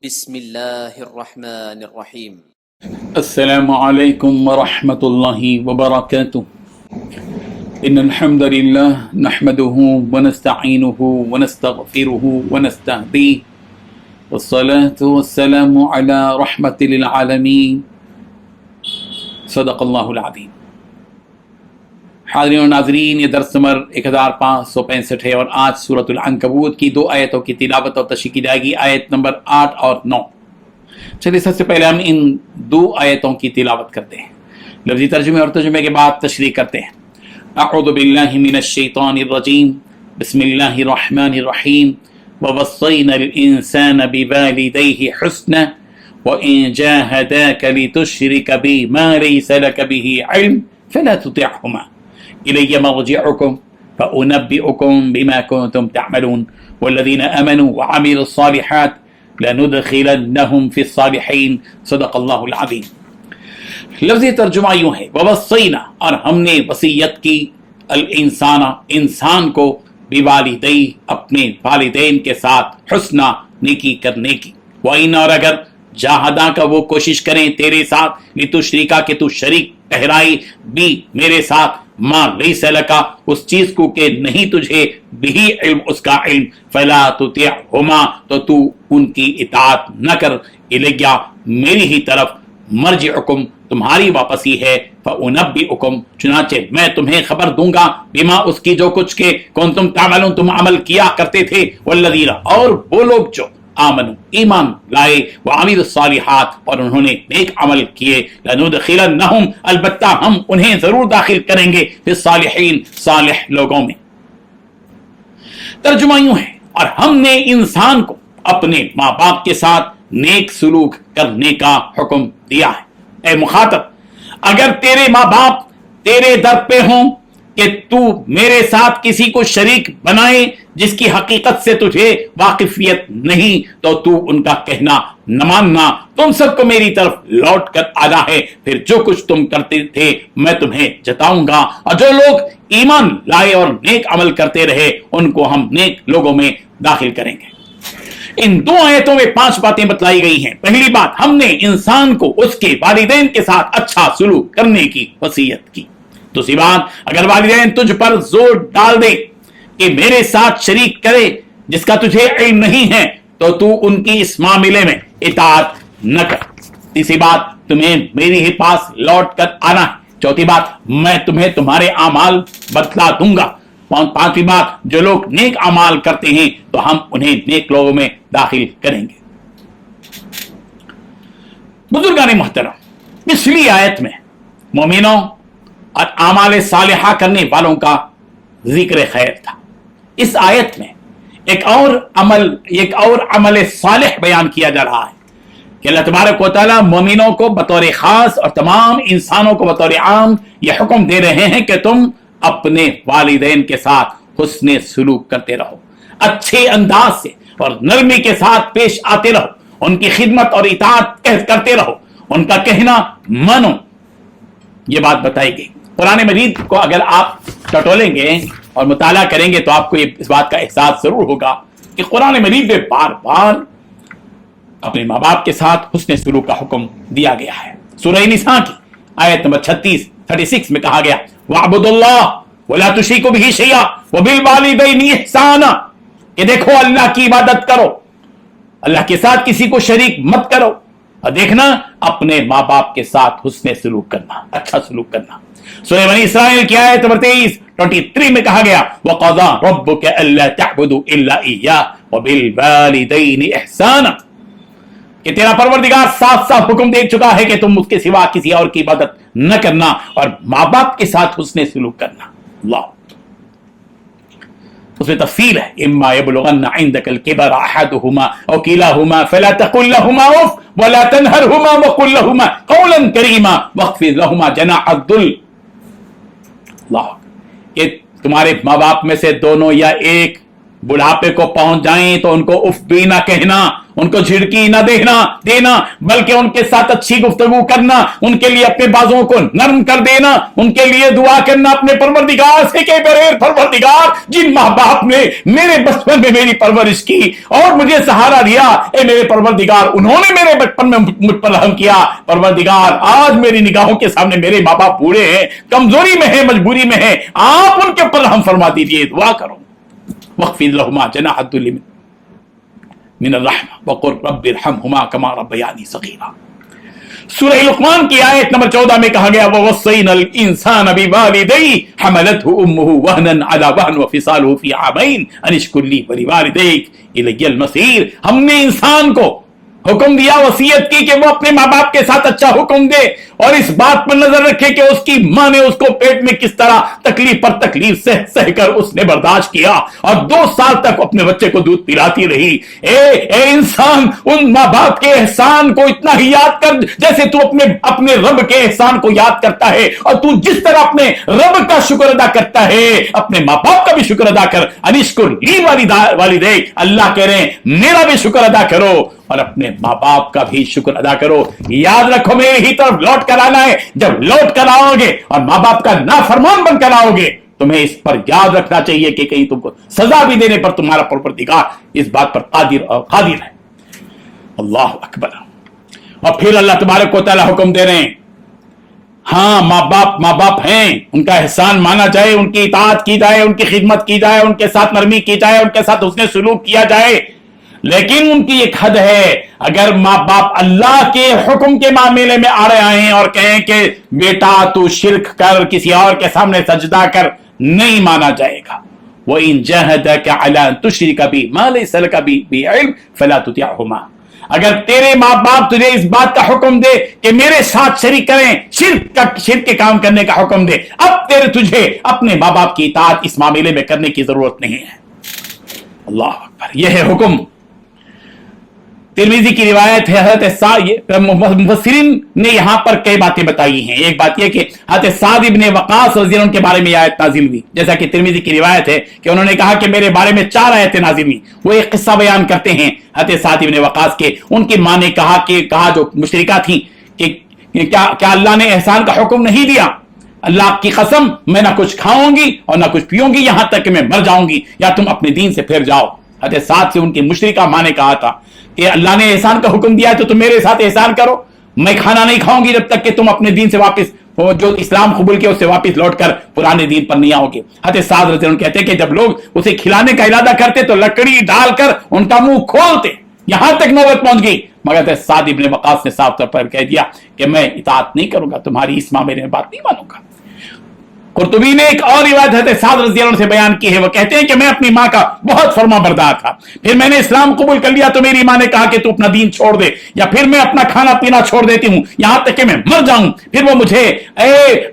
بسم اللہ الرحمن الرحیم۔ السلام علیکم ورحمۃ اللہ وبرکاتہ۔ ان الحمد للہ نحمده ونستعینه ونستغفره ونستهدیه والصلاة والسلام علی رحمت للعالمین صدق اللہ العظیم۔ حاضرین و ناظرین، یہ درس نمبر 1565 ہے اور آج سورۃ العنکبوت کی 2 آیتوں کی تلاوت اور تشریح کی جائے گی، آیت نمبر 8 اور 9۔ چلیے سب سے پہلے ہم ان 2 آیتوں کی تلاوت کرتے ہیں، لفظی ترجمے اور ترجمے کے بعد تشریح کرتے ہیں۔ اعوذ باللہ من الشیطان الرجیم، بسم اللہ الرحمن الرحیم۔ ووصینا الانسان بوالدیہ حسنا وإن جاهداك لتشرك بي ما ليس لك به علم فلا تطعهما إلي مرجعكم فأنبئكم بما كنتم تعملون والذين آمنوا وعملوا الصالحات لندخلنهم في الصالحين صدق اللہ العظیم۔ لفظی ترجمہ یوں ہے، ووصینا، اور ہم نے وصیت کی، الانسان، انسان کو، بوالدی، اپنے والدین کے ساتھ، حسنا، نیکی کرنے کی، وَإِنَّ، اور اگر جاہداں کا وہ کوشش کریں تیرے ساتھ، لتشرکا، کہ تو شریک ٹھہرائی، بھی میرے ساتھ، ما لیس لکا، اس چیز کو کہ نہیں تجھے، بھی علم، اس کا علم، فلا تطعہما، تو ان کی اطاعت نہ کر، الیہ، میری ہی طرف، مرجعکم، تمہاری واپسی ہے، فانبئکم، چنانچہ میں تمہیں خبر دوں گا، بما، اس کی جو کچھ کہ کنتم تعملون، تم عمل کیا کرتے تھے، والذین، اور وہ لوگ جو آمنوا، ایمان لائے، وعملوا الصالحات، اور انہوں نے نیک عمل کیے، لندخلنہم، البتہ ہم انہیں ضرور داخل کریں گے، فی الصالحین، صالح لوگوں میں۔ ترجمہ یوں ہے، اور ہم نے انسان کو اپنے ماں باپ کے ساتھ نیک سلوک کرنے کا حکم دیا ہے۔ اے مخاطب، اگر تیرے ماں باپ تیرے در پہ ہوں کہ تو میرے ساتھ کسی کو شریک بنائے جس کی حقیقت سے تجھے واقفیت نہیں، تو ان کا کہنا نہ ماننا، تم سب کو میری طرف لوٹ کر آنا ہے، پھر جو کچھ تم کرتے تھے میں تمہیں جتاؤں گا، اور جو لوگ ایمان لائے اور نیک عمل کرتے رہے ان کو ہم نیک لوگوں میں داخل کریں گے۔ ان 2 آیتوں میں 5 باتیں بتلائی گئی ہیں۔ پہلی بات، ہم نے انسان کو اس کے والدین کے ساتھ اچھا سلوک کرنے کی وصیت کی۔ دوسری بات، اگر والدین تجھ پر زور ڈال دے کہ میرے ساتھ شریک کرے جس کا تجھے علم نہیں ہے، تو ان کی اس معاملے میں اطاعت نہ کر۔ تیسری بات، تمہیں میری ہی پاس لوٹ کر آنا ہے۔ چوتھی بات، میں تمہیں تمہارے اعمال بتلا دوں گا۔ پانچویں بات، جو لوگ نیک اعمال کرتے ہیں تو ہم انہیں نیک لوگوں میں داخل کریں گے۔ بزرگان محترم، پچھلی آیت میں مومنوں اور اعمال صالحہ کرنے والوں کا ذکر خیر تھا۔ اس آیت میں ایک اور عمل صالح بیان کیا جا رہا ہے کہ اللہ تبارک و تعالیٰ مومنوں کو بطور خاص اور تمام انسانوں کو بطور عام یہ حکم دے رہے ہیں کہ تم اپنے والدین کے ساتھ حسن سلوک کرتے رہو، اچھے انداز سے اور نرمی کے ساتھ پیش آتے رہو، ان کی خدمت اور اطاعت کرتے رہو، ان کا کہنا مانو۔ یہ بات بتائی گئی۔ قرآن مجید کو اگر آپ ٹٹولیں گے اور مطالعہ کریں گے تو آپ کو اس بات کا احساس ضرور ہوگا کہ قرآن مجید میں بار بار اپنے ماں باپ کے ساتھ حسن سلوک کا حکم دیا گیا ہے۔ سورہ نساء کی آیت نمبر 36 میں کہا گیا، وَاعْبُدُوا اللَّهَ وَلَا تُشْرِكُوا بِهِ شَيْئًا وَبِالْوَالِدَيْنِ إِحْسَانًا، کہ دیکھو اللہ کی عبادت کرو، اللہ کے ساتھ کسی کو شریک مت کرو، اور دیکھنا اپنے ماں باپ کے ساتھ حسن سلوک کرنا، اچھا سلوک کرنا۔ سورہ بنی اسرائیل کی آیت نمبر 23 میں کہا گیا، وَقَضَىٰ رَبُّكَ أَلَّا تَعْبُدُوا إِلَّا إِيَّاهُ وَبِالْوَالِدَيْنِ إِحْسَانًا، کہ تیرا پروردگار صاف حکم دے چکا ہے کہ تم اس کے سوا کسی اور کی عبادت نہ کرنا اور ماں باپ کے ساتھ حسن سلوک کرنا۔ اللہ، اس میں تفصیل ہے، اما یبلغن عندک الکبر احدهما او کلاهما فلا تقل لهما اف ولا تنهرهما وقل لهما قولا کریما واخفض لهما جناح الذل۔ اللہ، کہ تمہارے ماں باپ میں سے دونوں یا ایک बुढ़ापे को पहुंच जाएं तो उनको उफ भी ना कहना, उनको झिड़की ना देना, बल्कि उनके साथ अच्छी गुफ्तगू करना, उनके लिए अपने बाजुओं को नरम कर देना, उनके लिए दुआ करना अपने परवरदिगार से कि मेरे परवरदिगार, जिन माँ बाप ने मेरे बचपन में मेरी परवरिश की और मुझे सहारा दिया, ए मेरे परवरदिगार, उन्होंने मेरे बचपन में मुझ पर रहम किया। परवरदिगार, आज मेरी निगाहों के सामने मेरे माँ बाप बूढ़े हैं, कमजोरी में है, मजबूरी में है, आप उनके ऊपर रहम फरमा दीजिए, दुआ करो। वक़्फ़िज़ लहुमा जनाह अद्दुल्लि मिनर रहमा वक़ुल रब्बिरहमहुमा कमा रब्बयानी सग़ीरा। सूरह लुक़मान की आयत नंबर 14 में कहा गया, ववस्सैनल इंसान बिवालिदैहि हमलतहु उम्मुहु वहनन अला वहन व फिसालुहु फी आमैन अन इश्कुर ली व लिवालिदैक इलैयल मसीर। हमने इंसान को हुक्म दिया, वसीयत की कि वो अपने माँ बाप के साथ अच्छा हुक्म दे और इस बात पर नजर रखे कि उसकी माँ ने उसको पेट में किस तरह तकलीफ पर तकलीफ सह कर उसने बर्दाश्त किया और 2 साल तक अपने बच्चे को दूध पिलाती रही। ए इंसान, उन माँ बाप के एहसान को इतना ही याद कर जैसे तू अपने रब के एहसान को याद करता है, और तू जिस तरह अपने रब का शुक्र अदा करता है, अपने माँ बाप का भी शुक्र अदा कर। अनिश्कुर ली वालिदैक, अल्लाह कह रहे हैं मेरा भी शुक्र अदा करो और अपने माँ बाप का भी शुक्र अदा करो। याद रखो, मेरी ही तरफ लौट कर आना है। जब लौट कर आओगे और माँ बाप का नाफरमान बनकर आओगे, तुम्हें इस पर याद रखना चाहिए कि कहीं तुमको सजा भी देने पर तुम्हारा परवरदिगार इस बात पर कादिर है। अल्लाह अकबर। और फिर अल्लाह तबारक व तआला हुक्म दे रहे हैं, हाँ माँ बाप हैं, उनका एहसान माना जाए, उनकी इताअत की जाए, उनकी खिदमत की जाए, उनके साथ नरमी की जाए, उनके साथ हुस्न सुलूक किया जाए, लेकिन उनकी एक हद है। अगर माँ बाप अल्लाह के हुक्म के मामले में आ रहे हैं और कहें कि बेटा तू शिर्क कर, किसी और के सामने सजदा कर, नहीं माना जाएगा। वो इन जहदका अला तुश्रिक बी मा लैसा लका बिही इल्म फला तुतिअहुमा। अगर तेरे माँ बाप तुझे इस बात का हुक्म दे कि मेरे साथ शरीक करें, शिर्क के काम करने का हुक्म दे, अब तुझे अपने माँ बाप की इताअत इस मामले में करने की जरूरत नहीं है। अल्लाह अकबर। यह है हुक्म। तिरमिजी की रिवायत है, मुफस्सिरीन ने यहां पर कई बातें बताई हैं। एक बात यह कि हज़रत साद इब्ने वक़ास रज़ी अल्लाह के बारे में आयत नाजिल हुई, जैसा कि तिरमिजी की रिवायत है कि उन्होंने कहा कि मेरे बारे में 4 आयतें नाजिल हुई। वो एक किस्सा बयान करते हैं हज़रत साद इब्ने वक़ास के। उनकी मां ने कहा जो मुशरिका थी कि क्या अल्लाह ने एहसान का हुक्म नहीं दिया? अल्लाह की कसम, मैं ना कुछ खाऊंगी और ना कुछ पीऊंगी यहां तक कि मैं मर जाऊंगी, या तुम अपने दीन से फिर जाओ। हज़रत साद से उनकी मुशरिका मां ने कहा था कि अल्लाह ने एहसान का हुक्म दिया है तो तुम मेरे साथ एहसान करो, मैं खाना नहीं खाऊंगी जब तक कि तुम अपने दीन से वापस, जो इस्लाम कबूल किया उससे वापस लौटकर पुराने दीन पर नहीं आओगे। हज़रत साद रज़ी अल्लाह कहते हैं कि जब लोग उसे खिलाने का इरादा करते तो लकड़ी डालकर उनका मुंह खोलते, यहां तक नौबत पहुंच गई, मगर साद इब्ने वक़ास ने साफ तौर पर कह दिया कि मैं इताअत नहीं करूंगा, तुम्हारी इस मामले में बात नहीं मानूंगा। कुर्तुबी ने एक और रिवायत है साद रज़ी अल्लाह से बयान की है। वो कहते हैं कि मैं अपनी माँ का बहुत फरमाबरदार था, फिर मैंने इस्लाम कबूल कर लिया तो मेरी माँ ने कहा कि तू अपना दीन छोड़ दे, या फिर मैं अपना खाना पीना छोड़ देती हूँ यहां तक कि मैं मर जाऊं। फिर वो मुझे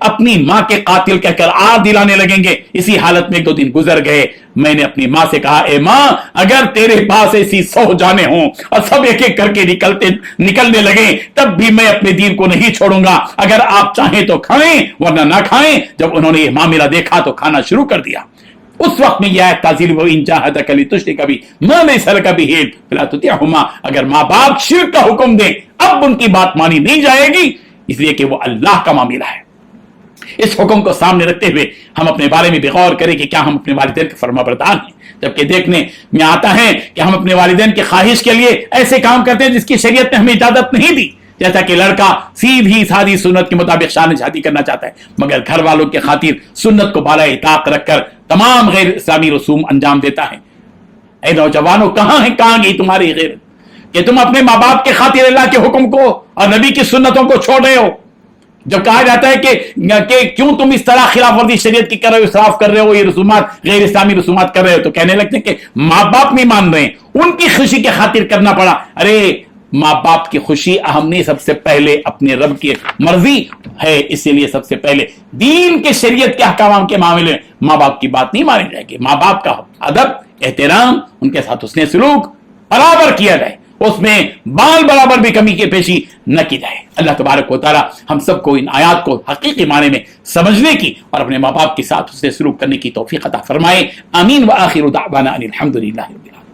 अपनी माँ के कातिल कहकर आग दिलाने लगेंगे। इसी हालत में 1-2 दिन गुजर गए। मैंने अपनी माँ से कहा, ए माँ, अगर तेरे पास ऐसी 100 जाने हों और सब एक एक करके निकलने लगे तब भी मैं अपने दीन को नहीं छोड़ूंगा। अगर आप चाहें तो खाएं वरना ना खाएं। जब उन्होंने ये मामला देखा तो खाना शुरू कर दिया। उस वक्त में यह ताज़ील वो इन जाहदक लितुश्रिक बी मा लैसा लका बिही इल्म फला तुतिअहुमा। अगर माँ बाप शिर्क का हुक्म दें अब उनकी बात मानी नहीं जाएगी, इसलिए कि वो अल्लाह का मामला है। इस हुक्म को सामने रखते हुए हम अपने बारे में भी गौर करें कि क्या हम अपने वालिदैन के फरमाबरदार हैं। जबकि देखने में आता है कि हम अपने वालिदैन की ख्वाहिश के लिए ऐसे काम करते हैं जिसकी शरीयत ने हमें इजाजत नहीं दी। जैसा कि लड़का सीधी सादी सुन्नत के मुताबिक शादी शादी करना चाहता है, मगर घर वालों के खातिर सुन्नत को बाला इताक रखकर तमाम गैर इस्लामी रसूम अंजाम देता है। ऐ नौजवानों, कहां है, कहां गई तुम्हारी गैरत कि तुम अपने माँ बाप के खातिर अल्लाह के हुक्म को और नबी की सुन्नतों को छोड़ रहे हो। जब कहा जाता है कि क्यों तुम इस तरह खिलाफ वर्जी शरीयत की कर रहे हो, इसराफ कर रहे हो, ये रसूमात गैर इस्लामी रसूमात कर रहे हो, तो कहने लगते हैं कि माँ बाप नहीं मान रहे, उनकी खुशी के खातिर करना पड़ा। अरे माँ बाप की खुशी अहम नहीं, सबसे पहले अपने रब की मर्जी है, इसीलिए सबसे पहले दीन के शरीयत के अहकाम के मामले में माँ बाप की बात नहीं मानी जाएगी। माँ बाप का अदब, एहतराम, उनके साथ हुस्न सलूक बराबर किया जाए। اس میں بال برابر بھی کمی کی پیشی نہ کی جائے. اللہ تبارک و تعالی ہم سب کو ان آیات کو حقیقی معنی میں سمجھنے کی اور اپنے ماں باپ کے ساتھ اسے سلوک کرنے کی توفیق عطا فرمائے. آمین. وآخر دعوانا ان الحمد للہ رب العالمین.